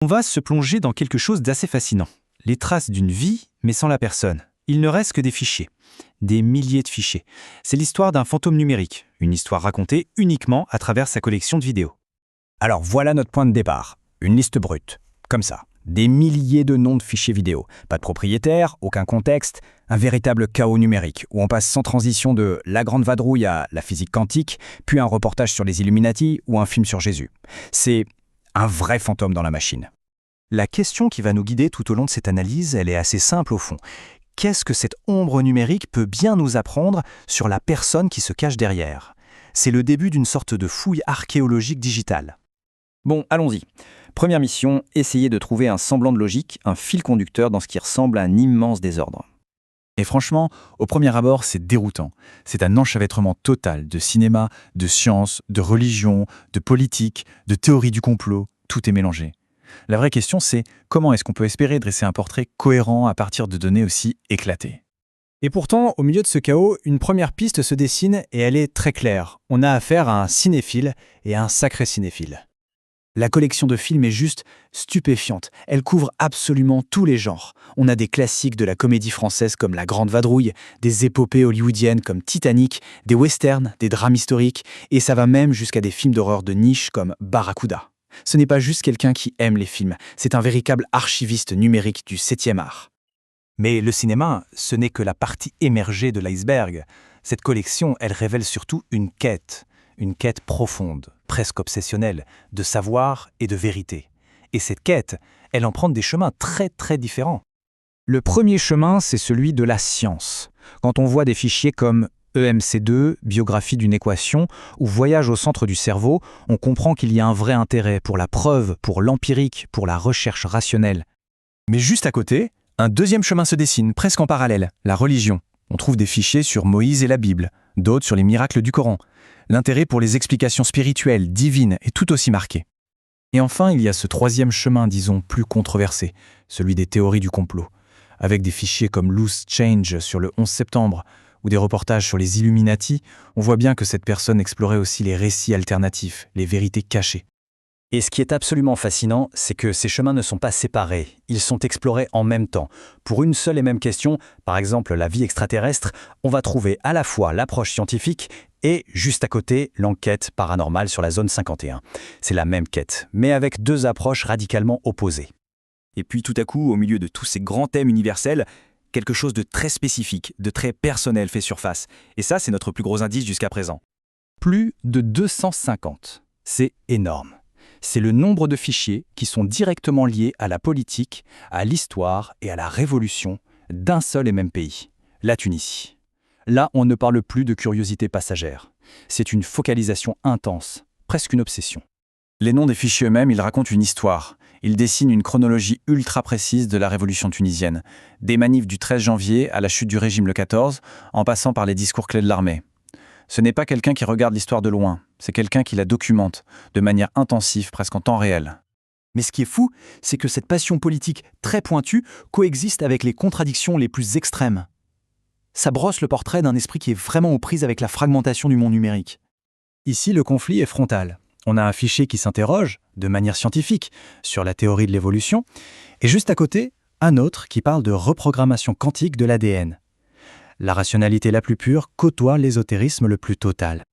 On va se plonger dans quelque chose d'assez fascinant. Les traces d'une vie, mais sans la personne. Il ne reste que des fichiers. Des milliers de fichiers. C'est l'histoire d'un fantôme numérique, une histoire racontée uniquement à travers sa collection de vidéos. Alors voilà notre point de départ. Une liste brute. Comme ça. Des milliers de noms de fichiers vidéo. Pas de propriétaire, aucun contexte. Un véritable chaos numérique, où on passe sans transition de la grande vadrouille à la physique quantique, puis un reportage sur les Illuminati ou un film sur Jésus. C'est un vrai fantôme dans la machine. La question qui va nous guider tout au long de cette analyse, elle est assez simple au fond. Qu'est-ce que cette ombre numérique peut bien nous apprendre sur la personne qui se cache derrière? C'est le début d'une sorte de fouille archéologique digitale. Bon, allons-y. Première mission, essayer de trouver un semblant de logique, un fil conducteur dans ce qui ressemble à un immense désordre. Et franchement, au premier abord, c'est déroutant. C'est un enchevêtrement total de cinéma, de science, de religion, de politique, de théorie du complot. Tout est mélangé. La vraie question, c'est comment est-ce qu'on peut espérer dresser un portrait cohérent à partir de données aussi éclatées? Et pourtant, au milieu de ce chaos, une première piste se dessine et elle est très claire. On a affaire à un cinéphile et à un sacré cinéphile. La collection de films est juste stupéfiante. Elle couvre absolument tous les genres. On a des classiques de la comédie française comme La Grande Vadrouille, des épopées hollywoodiennes comme Titanic, des westerns, des drames historiques, et ça va même jusqu'à des films d'horreur de niche comme Barracuda. Ce n'est pas juste quelqu'un qui aime les films, c'est un véritable archiviste numérique du 7e art. Mais le cinéma, ce n'est que la partie émergée de l'iceberg. Cette collection, elle révèle surtout une quête profonde, presque obsessionnelle, de savoir et de vérité. Et cette quête, elle emprunte des chemins très très différents. Le premier chemin, c'est celui de la science. Quand on voit des fichiers comme EMC2, biographie d'une équation, ou voyage au centre du cerveau, on comprend qu'il y a un vrai intérêt pour la preuve, pour l'empirique, pour la recherche rationnelle. Mais juste à côté, un deuxième chemin se dessine, presque en parallèle, la religion. On trouve des fichiers sur Moïse et la Bible, d'autres sur les miracles du Coran. L'intérêt pour les explications spirituelles, divines, est tout aussi marqué. Et enfin, il y a ce troisième chemin, disons, plus controversé, celui des théories du complot, avec des fichiers comme Loose Change sur le 11 septembre, ou des reportages sur les Illuminati, on voit bien que cette personne explorait aussi les récits alternatifs, les vérités cachées. Et ce qui est absolument fascinant, c'est que ces chemins ne sont pas séparés, ils sont explorés en même temps. Pour une seule et même question, par exemple la vie extraterrestre, on va trouver à la fois l'approche scientifique et, juste à côté, l'enquête paranormale sur la zone 51. C'est la même quête, mais avec deux approches radicalement opposées. Et puis tout à coup, au milieu de tous ces grands thèmes universels, quelque chose de très spécifique, de très personnel fait surface. Et ça, c'est notre plus gros indice jusqu'à présent. Plus de 250. C'est énorme. C'est le nombre de fichiers qui sont directement liés à la politique, à l'histoire et à la révolution d'un seul et même pays, la Tunisie. Là, on ne parle plus de curiosité passagère. C'est une focalisation intense, presque une obsession. Les noms des fichiers eux-mêmes, ils racontent une histoire. Ils dessinent une chronologie ultra précise de la révolution tunisienne. Des manifs du 13 janvier à la chute du régime le 14, en passant par les discours clés de l'armée. Ce n'est pas quelqu'un qui regarde l'histoire de loin, c'est quelqu'un qui la documente, de manière intensive, presque en temps réel. Mais ce qui est fou, c'est que cette passion politique très pointue coexiste avec les contradictions les plus extrêmes. Ça brosse le portrait d'un esprit qui est vraiment aux prises avec la fragmentation du monde numérique. Ici, le conflit est frontal. On a un fichier qui s'interroge, de manière scientifique, sur la théorie de l'évolution, et juste à côté, un autre qui parle de reprogrammation quantique de l'ADN. La rationalité la plus pure côtoie l'ésotérisme le plus total.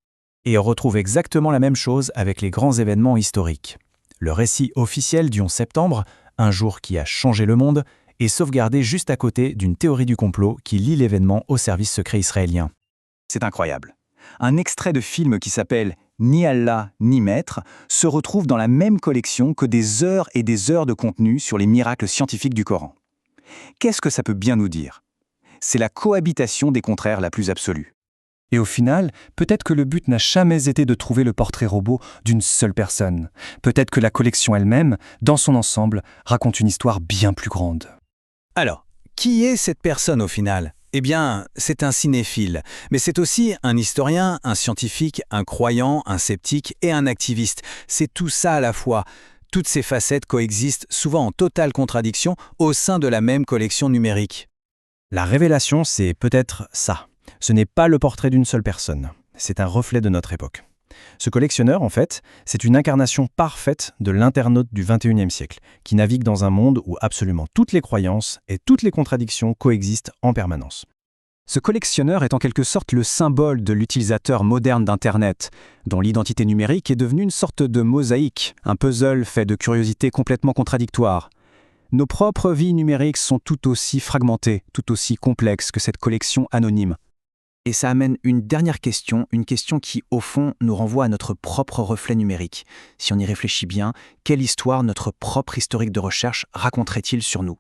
Et on retrouve exactement la même chose avec les grands événements historiques. Le récit officiel du 11 septembre, un jour qui a changé le monde, est sauvegardé juste à côté d'une théorie du complot qui lie l'événement au service secret israélien. C'est incroyable. Un extrait de film qui s'appelle « Ni Allah, ni Maître » se retrouve dans la même collection que des heures et des heures de contenu sur les miracles scientifiques du Coran. Qu'est-ce que ça peut bien nous dire? C'est la cohabitation des contraires la plus absolue. Et au final, peut-être que le but n'a jamais été de trouver le portrait robot d'une seule personne. Peut-être que la collection elle-même, dans son ensemble, raconte une histoire bien plus grande. Alors, qui est cette personne au final? Eh bien, c'est un cinéphile, mais c'est aussi un historien, un scientifique, un croyant, un sceptique et un activiste. C'est tout ça à la fois. Toutes ces facettes coexistent souvent en totale contradiction au sein de la même collection numérique. La révélation, c'est peut-être ça. Ce n'est pas le portrait d'une seule personne. C'est un reflet de notre époque. Ce collectionneur, en fait, c'est une incarnation parfaite de l'internaute du XXIe siècle, qui navigue dans un monde où absolument toutes les croyances et toutes les contradictions coexistent en permanence. Ce collectionneur est en quelque sorte le symbole de l'utilisateur moderne d'Internet, dont l'identité numérique est devenue une sorte de mosaïque, un puzzle fait de curiosités complètement contradictoires. Nos propres vies numériques sont tout aussi fragmentées, tout aussi complexes que cette collection anonyme. Et ça amène une dernière question, une question qui, au fond, nous renvoie à notre propre reflet numérique. Si on y réfléchit bien, quelle histoire notre propre historique de recherche raconterait-il sur nous ?